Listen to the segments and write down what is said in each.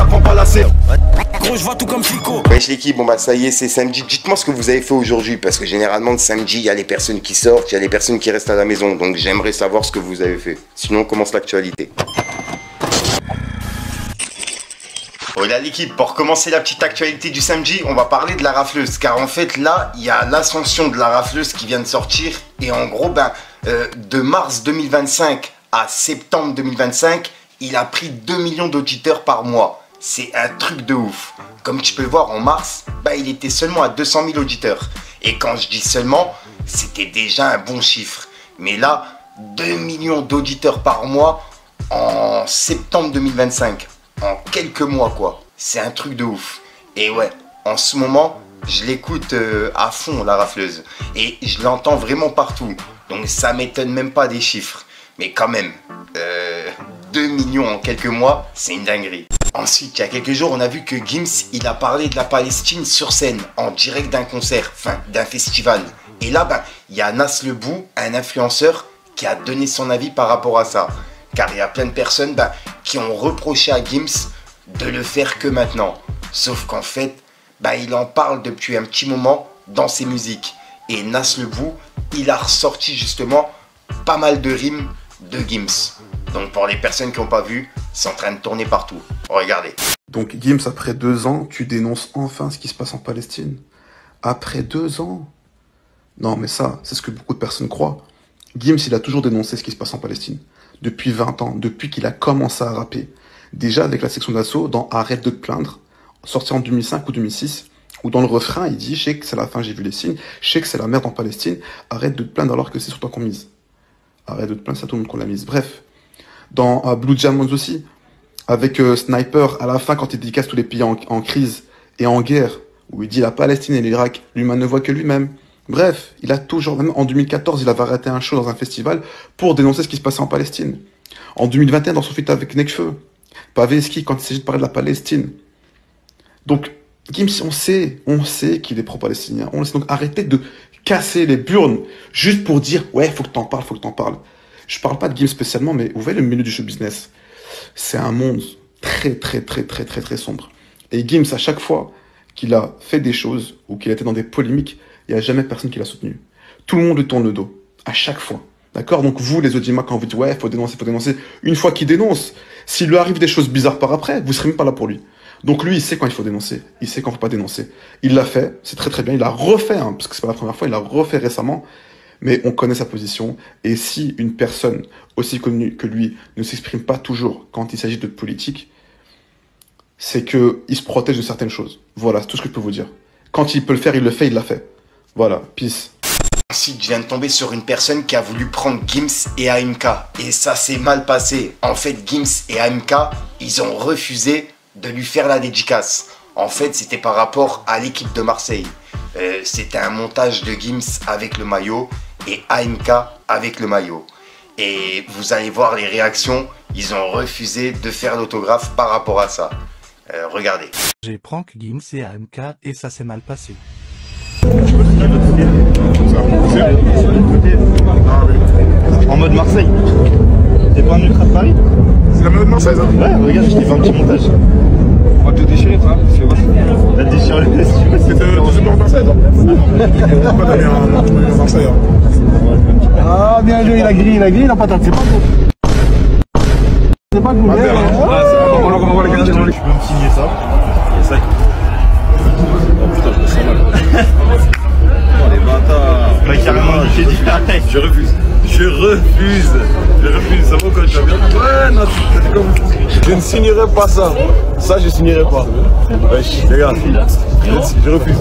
ça prend pas la serre. Gros, je vois tout comme Fico. Wesh l'équipe, bon bah ça y est, c'est samedi. Dites-moi ce que vous avez fait aujourd'hui, parce que généralement le samedi, il y a les personnes qui sortent, il y a les personnes qui restent à la maison. Donc j'aimerais savoir ce que vous avez fait. Sinon on commence l'actualité. Voilà l'équipe, pour commencer la petite actualité du samedi, on va parler de la rafleuse. Car en fait là, il y a l'ascension de la rafleuse qui vient de sortir. Et en gros, de mars 2025 à septembre 2025, il a pris 2 millions d'auditeurs par mois. C'est un truc de ouf. Comme tu peux le voir, en mars, il était seulement à 200 000 auditeurs. Et quand je dis seulement, c'était déjà un bon chiffre. Mais là, 2 millions d'auditeurs par mois en septembre 2025. En quelques mois quoi, c'est un truc de ouf. Et ouais, en ce moment, je l'écoute à fond la rafleuse. Et je l'entends vraiment partout. Donc ça m'étonne même pas des chiffres. Mais quand même, 2 millions en quelques mois, c'est une dinguerie. Ensuite, il y a quelques jours, on a vu que Gims, il a parlé de la Palestine sur scène, en direct d'un concert, enfin d'un festival. Et là, il y a Nas Le Bou, un influenceur, qui a donné son avis par rapport à ça. Car il y a plein de personnes qui ont reproché à Gims de le faire que maintenant. Sauf qu'en fait, il en parle depuis un petit moment dans ses musiques. Et Nas Le Bou, il a ressorti justement pas mal de rimes de Gims. Donc pour les personnes qui n'ont pas vu, c'est en train de tourner partout. Regardez. Donc Gims, après 2 ans, tu dénonces enfin ce qui se passe en Palestine. Après 2 ans. Non mais ça, c'est ce que beaucoup de personnes croient. Gims, il a toujours dénoncé ce qui se passe en Palestine. Depuis 20 ans, depuis qu'il a commencé à rapper. Déjà avec la section d'assaut dans Arrête de te plaindre, sorti en 2005 ou 2006, où dans le refrain, il dit « Je sais que c'est la fin, j'ai vu les signes, je sais que c'est la merde en Palestine, arrête de te plaindre alors que c'est sur toi qu'on mise. » Arrête de te plaindre, c'est à tout le monde qu'on l'a mise. Bref, dans Blue Diamonds aussi, avec Sniper, à la fin, quand il dédicace tous les pays en crise et en guerre, où il dit « La Palestine et l'Irak, l'humain ne voit que lui-même. » Bref, il a toujours, même en 2014, il avait arrêté un show dans un festival pour dénoncer ce qui se passait en Palestine. En 2021, dans son feat avec Nekfeu, Paveski, quand il s'agit de parler de la Palestine. Donc, Gims, on sait qu'il est pro-palestinien. On le sait, donc arrêtez de casser les burnes juste pour dire « Ouais, faut que t'en parles, faut que t'en parles. » Je parle pas de Gims spécialement, mais vous voyez le milieu du show business. C'est un monde très sombre. Et Gims, à chaque fois qu'il a fait des choses ou qu'il a été dans des polémiques, il n'y a jamais personne qui l'a soutenu. Tout le monde lui tourne le dos. À chaque fois. D'accord? Donc vous, les audimas, quand vous dites « Ouais, faut dénoncer », une fois qu'il dénonce, s'il lui arrive des choses bizarres par après, vous serez même pas là pour lui. Donc lui, il sait quand il faut dénoncer. Il sait quand il faut pas dénoncer. Il l'a fait, c'est très bien. Il a refait, parce que c'est pas la première fois, il l'a refait récemment. Mais on connaît sa position. Et si une personne aussi connue que lui ne s'exprime pas toujours quand il s'agit de politique, c'est qu'il se protège de certaines choses. Voilà, c'est tout ce que je peux vous dire. Quand il peut le faire, il le fait, il l'a fait. Voilà, peace. Ensuite, je viens de tomber sur une personne qui a voulu prendre Gims et AMK. Et ça s'est mal passé. En fait, Gims et AMK, ils ont refusé de lui faire la dédicace. En fait, c'était par rapport à l'équipe de Marseille. C'était un montage de Gims avec le maillot et AMK avec le maillot. Et vous allez voir les réactions. Ils ont refusé de faire l'autographe par rapport à ça. Regardez. J'ai prank Gims et AMK et ça s'est mal passé. En mode Marseille. T'es pas un ultra de Paris? C'est la mode Marseille ça? Ouais, regarde, je t'ai fait un petit montage. On va te déchirer toi, c'est vrai. T'as déchiré le vestiaire. C'est pas en Marseille toi? Pourquoi t'as mis un Marseille hein? Ah bien joué, il a grillé la patate, c'est pas beau. C'est pas cool. On va les garder dans les... Tu peux me signer ça? Et ça. Oh putain, je me sens mal. Oh les bâtards. Là carrément, j'ai dit arrête. Je refuse. Je refuse. Ça va quoi, tu vas bien? Ouais, non, c'est comme... Je ne signerai pas ça. Ça, je signerai pas. Wesh, les gars, je refuse.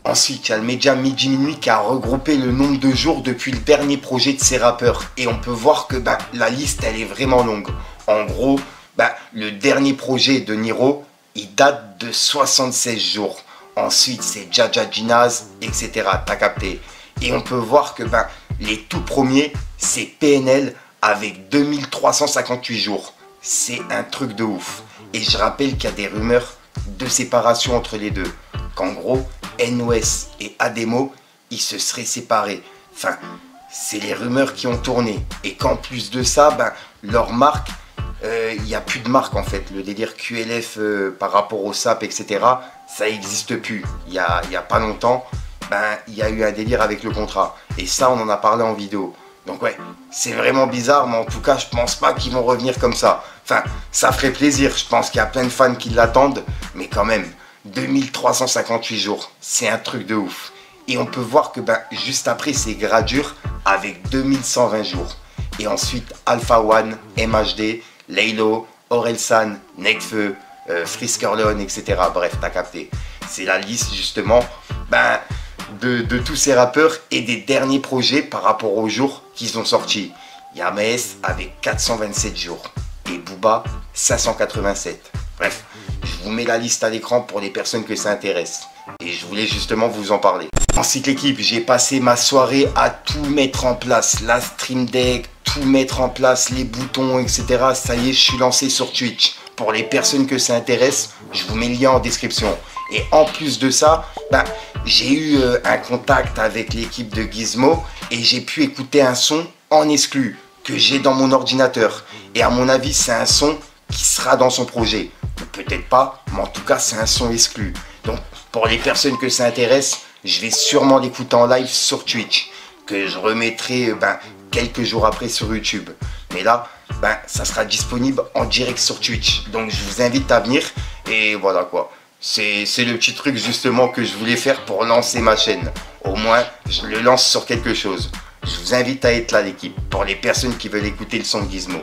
Ensuite, il y a le média Midi Minuit qui a regroupé le nombre de jours depuis le dernier projet de ces rappeurs. Et on peut voir que la liste, elle est vraiment longue. En gros, le dernier projet de Niro, il date de 76 jours. Ensuite, c'est Jaja Ginaz, etc. T'as capté. Et on peut voir que les tout premiers, c'est PNL avec 2358 jours. C'est un truc de ouf. Et je rappelle qu'il y a des rumeurs de séparation entre les deux. Qu'en gros, NOS et Ademo, ils se seraient séparés. Enfin, c'est les rumeurs qui ont tourné. Et qu'en plus de ça, leur marque, il n'y a plus de marque en fait. Le délire QLF par rapport au SAP, etc., ça n'existe plus. Il y a pas longtemps, il y a eu un délire avec le contrat. Et ça, on en a parlé en vidéo. Donc ouais, c'est vraiment bizarre, mais en tout cas, je pense pas qu'ils vont revenir comme ça. Enfin, ça ferait plaisir. Je pense qu'il y a plein de fans qui l'attendent, mais quand même, 2358 jours, c'est un truc de ouf. Et on peut voir que juste après, c'est Gradure avec 2120 jours. Et ensuite, Alpha One, MHD, Laylo, Orelsan, Nekfeu, Friskerleon, etc. Bref, t'as capté. C'est la liste justement de tous ces rappeurs et des derniers projets par rapport aux jours qu'ils ont sortis. Il y a Maes avec 427 jours et Booba 587. Bref, je vous mets la liste à l'écran pour les personnes que ça intéresse. Et je voulais justement vous en parler. Ensuite l'équipe, j'ai passé ma soirée à tout mettre en place. La Stream Deck, tout mettre en place, les boutons, etc. Ça y est, je suis lancé sur Twitch. Pour les personnes que ça intéresse, je vous mets le lien en description. Et en plus de ça, j'ai eu un contact avec l'équipe de Gizmo et j'ai pu écouter un son en exclu que j'ai dans mon ordinateur. Et à mon avis, c'est un son qui sera dans son projet. Ou peut-être pas, mais en tout cas, c'est un son exclu. Donc, pour les personnes que ça intéresse, je vais sûrement l'écouter en live sur Twitch, que je remettrai quelques jours après sur YouTube. Mais là, ça sera disponible en direct sur Twitch. Donc, je vous invite à venir. Et voilà quoi. C'est le petit truc justement que je voulais faire pour lancer ma chaîne. Au moins, je le lance sur quelque chose. Je vous invite à être là l'équipe, pour les personnes qui veulent écouter le son de Gizmo.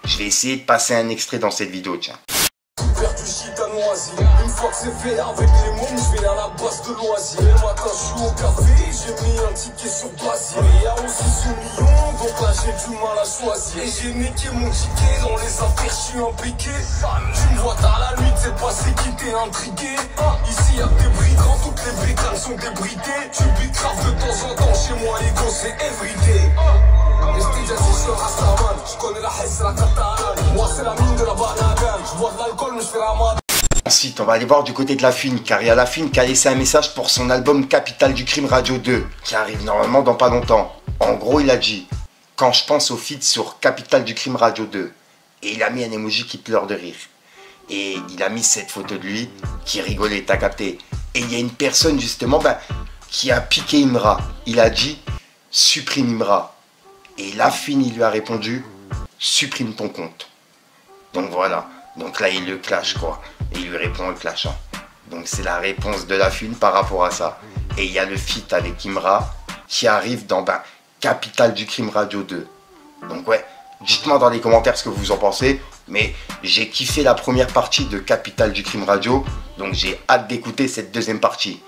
Je vais essayer de passer un extrait dans cette vidéo, tiens. Une fois que c'est fait avec les mômes, je vais à la base de loisirs. Le matin, je suis au café, j'ai mis un ticket sur place. Il y a aussi ce million, donc là j'ai du mal à choisir. Et j'ai niqué mon ticket, dans les affaires, je suis impliqué. Tu me vois tard la nuit, c'est pas c'est qui t'es intrigué. Ici y'a que des brigands, toutes les bricanes sont débridées. Tu bicraves de temps en temps, chez moi les gosses c'est everyday. Et je t'ai déjà dit, je suis Rastaman, je connais la haisse, la catalane. Moi c'est la mine de la banane, je bois de l'alcool mais je fais la mode. Ensuite, on va aller voir du côté de La Fune, car il y a La Fune qui a laissé un message pour son album Capitale du Crime Radio 2, qui arrive normalement dans pas longtemps. En gros, il a dit « Quand je pense au feat sur Capitale du Crime Radio 2 », et il a mis un emoji qui pleure de rire. Et il a mis cette photo de lui qui rigolait, t'as capté. Et il y a une personne justement qui a piqué Imra. Il a dit « Supprime Imra ». Et La Fune, il lui a répondu « Supprime ton compte ». Donc voilà. Donc là, il le clash quoi. Et il lui répond le clashant. Donc c'est la réponse de La Fune par rapport à ça. Et il y a le feat avec Imra qui arrive dans Capitale du Crime Radio 2. Donc ouais, dites-moi dans les commentaires ce que vous en pensez. Mais j'ai kiffé la première partie de Capitale du Crime Radio. Donc j'ai hâte d'écouter cette deuxième partie.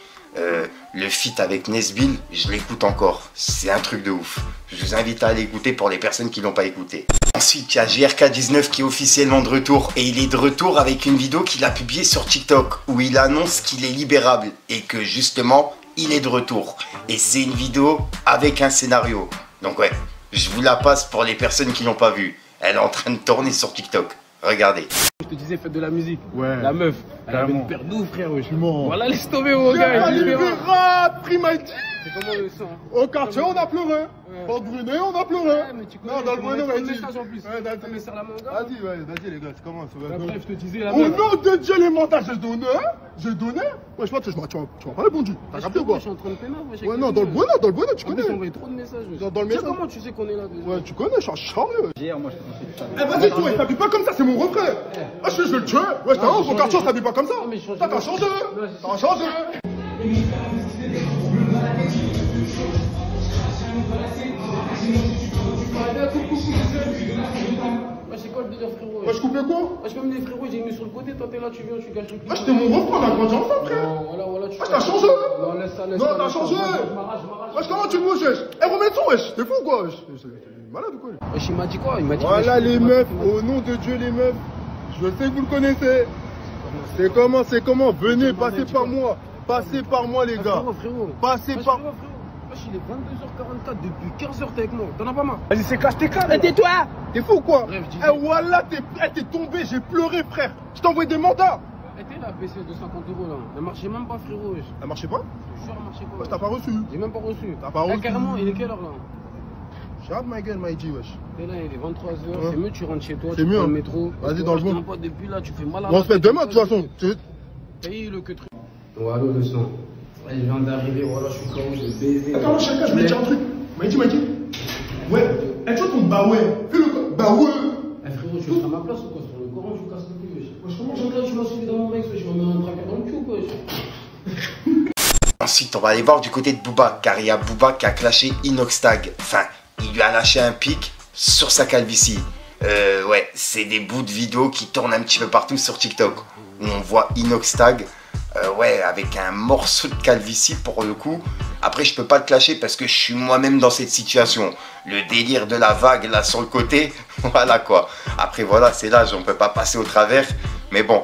Le feat avec Nesbill, je l'écoute encore. C'est un truc de ouf. Je vous invite à aller écouter pour les personnes qui ne l'ont pas écouté. Ensuite, il y a GRK19 qui est officiellement de retour. Et il est de retour avec une vidéo qu'il a publiée sur TikTok où il annonce qu'il est libérable. Et que justement, il est de retour. Et c'est une vidéo avec un scénario. Donc ouais, je vous la passe pour les personnes qui l'ont pas vue. Elle est en train de tourner sur TikTok. Regardez. Je te disais, faites de la musique. Ouais. La meuf, elle avait une paire d'ouf, frère. Je suis mort. Voilà, laisse tomber, mon gars. Libérate, Primaldi. C'est comment le son? Au quartier, on a pleuré. Porte Brunet, on a pleuré. Ouais, mais tu connais. Non, dans le Brunet, on a dit. Message en plus. Ouais, t'as mis ça la main, gars. Vas-y, ouais, vas-y, les gars, tu commences. Bref, je te disais, la Au meuf. nom de Dieu, les montages, j'ai donné. J'ai donné. Ouais, je pense que tu m'as pas répondu. T'as capté ou quoi? Je suis en train de pénal. Ouais, non, dans le Brunet, tu connais. J'ai envoyé trop de messages. Dans le message. Comment tu sais qu'on est là déjà? Ouais, tu connais, je suis un charmeux. Hier, moi, je te disais ça. Eh, vas-y, toi, t'habilles pas comme ça, c'est mon refrain. Ah, je vais le tuer. Ouais, t'as un, ton quartier, on s'habille pas comme ça. T'as changé. T'as changé. C'est quoi le délire, frérot? Ouais, je coupais quoi? Je peux mener, frérot, j'ai mis sur le côté. Toi, t'es là, tu viens, tu gâches le clip. Ah, j'étais mon refrain, on a grandi ensemble, frère. Voilà, tu. Ah, t'as changé. Non, laisse ça, laisse Non, ça. t'as changé. Je m'arrache. Wesh, comment tu me bouges, wesh? Eh, remets le son, wesh. T'es fou, quoi, wesh? T'es malade ou quoi? Wesh, il m'a dit quoi? Il m'a dit. Voilà, les meufs, au nom de Dieu, les meufs. Je sais que vous le connaissez. C'est comment? Venez, passez par moi. Passez par moi, les gars. Passez par moi. Wesh, il est 22h44, depuis 15h t'es avec moi. T'en as pas marre? Vas-y, c'est cache tes câbles. Tais-toi! T'es fou ou quoi? Bref, eh voilà, t'es tombé, j'ai pleuré, frère. Je t'ai envoyé des mandats. T'es la PC de 50 € là. Elle marchait même pas, frérot. Elle marchait pas? Je te jure, elle marchait pas. T'as pas reçu. J'ai même pas reçu. T'as pas reçu. Carrément, il est quelle heure là? J'arrête ma gueule, Maïdi, wesh. Et là, il est 23h, c'est mieux, tu rentres chez toi, C'est tu mieux, prends hein. le métro. Vas-y, dans le bon. Pas depuis là, tu fais mal à On se fait demain, de toute façon. Paye le que truc. Oh, allô, le son. Je viens d'arriver, voilà, je suis KO, je vais baiser. Attends, chacun, je vais te dire un truc. Maïdi. Ouais. Eh, tu vois ton bah ouais. Fais-le, bah ouais. Eh, frérot, tu veux à ma place ou quoi? Sur le Coran, tu casses le cul, wesh. Comment là, tu m'as suivi dans mon mec, je vais me mettre un braquet dans le cul ou quoi, wesh? Ensuite, on va aller voir du côté de Booba, car il y a Booba qui a clashé Inoxtag. Enfin, il lui a lâché un pic sur sa calvitie. Ouais, c'est des bouts de vidéos qui tournent un petit peu partout sur TikTok, où on voit Inoxtag, ouais, avec un morceau de calvitie pour le coup. Après, je peux pas le clasher parce que je suis moi-même dans cette situation. Le délire de la vague là sur le côté, voilà quoi. Après, voilà, c'est l'âge, on peut pas passer au travers, mais bon.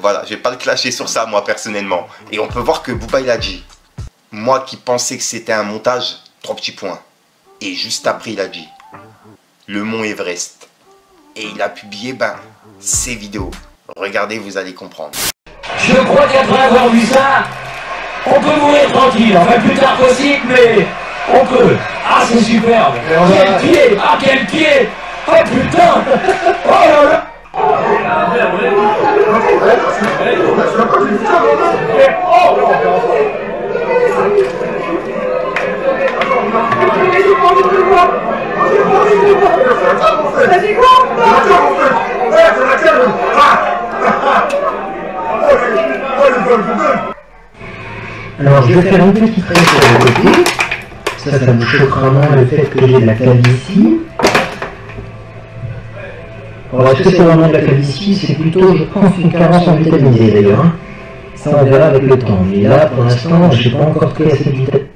Voilà, je vais pas le clasher sur ça moi personnellement. Et on peut voir que Booba il a dit, moi qui pensais que c'était un montage, 3 petits points. Et juste après il a dit, le mont Everest. Et il a publié ses vidéos. Regardez, vous allez comprendre. Je crois qu'après avoir vu ça, on peut mourir tranquille, enfin plus tard possible, mais on peut. Ah c'est superbe. Quel pied, ah quel pied. Oh putain. Oh là là. Alors je vais faire une petite règle sur le côté. Ça vous choquera moins le fait que j'ai de la calvitie. Alors est-ce que c'est vraiment de la calvitie? C'est plutôt, je pense, une carence en vitamine D d'ailleurs. Hein. Ça on verra avec le temps. Mais là, pour l'instant, je n'ai pas encore pris assez de vitamine.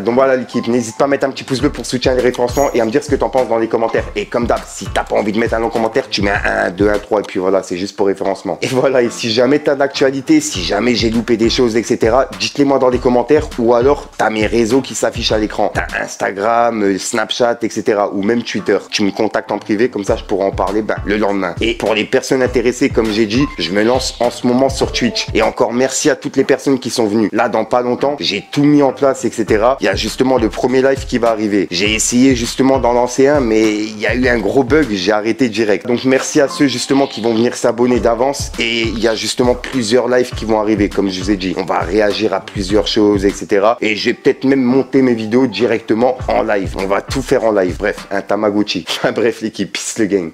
Donc voilà l'équipe, n'hésite pas à mettre un petit pouce bleu pour soutenir les référencements et à me dire ce que t'en penses dans les commentaires. Et comme d'hab, si t'as pas envie de mettre un long commentaire, tu mets un 1, 2, 1, 3 et puis voilà, c'est juste pour référencement. Et voilà, et si jamais t'as d'actualité, si jamais j'ai loupé des choses, etc., dites-les moi dans les commentaires ou alors t'as mes réseaux qui s'affichent à l'écran. T'as Instagram, Snapchat, etc. ou même Twitter. Tu me contactes en privé, comme ça je pourrai en parler le lendemain. Et pour les personnes intéressées, comme j'ai dit, je me lance en ce moment sur Twitch. Et encore merci à toutes les personnes qui sont venues. Là, dans pas longtemps, j'ai tout mis en place, etc. Il y a justement le premier live qui va arriver. J'ai essayé justement d'en lancer un, mais il y a eu un gros bug, j'ai arrêté direct. Donc merci à ceux justement qui vont venir s'abonner d'avance. Et il y a justement plusieurs lives qui vont arriver, comme je vous ai dit. On va réagir à plusieurs choses, etc. Et je vais peut-être même monter mes vidéos directement en live. On va tout faire en live. Bref, un Tamagotchi. Bref l'équipe, peace le gang.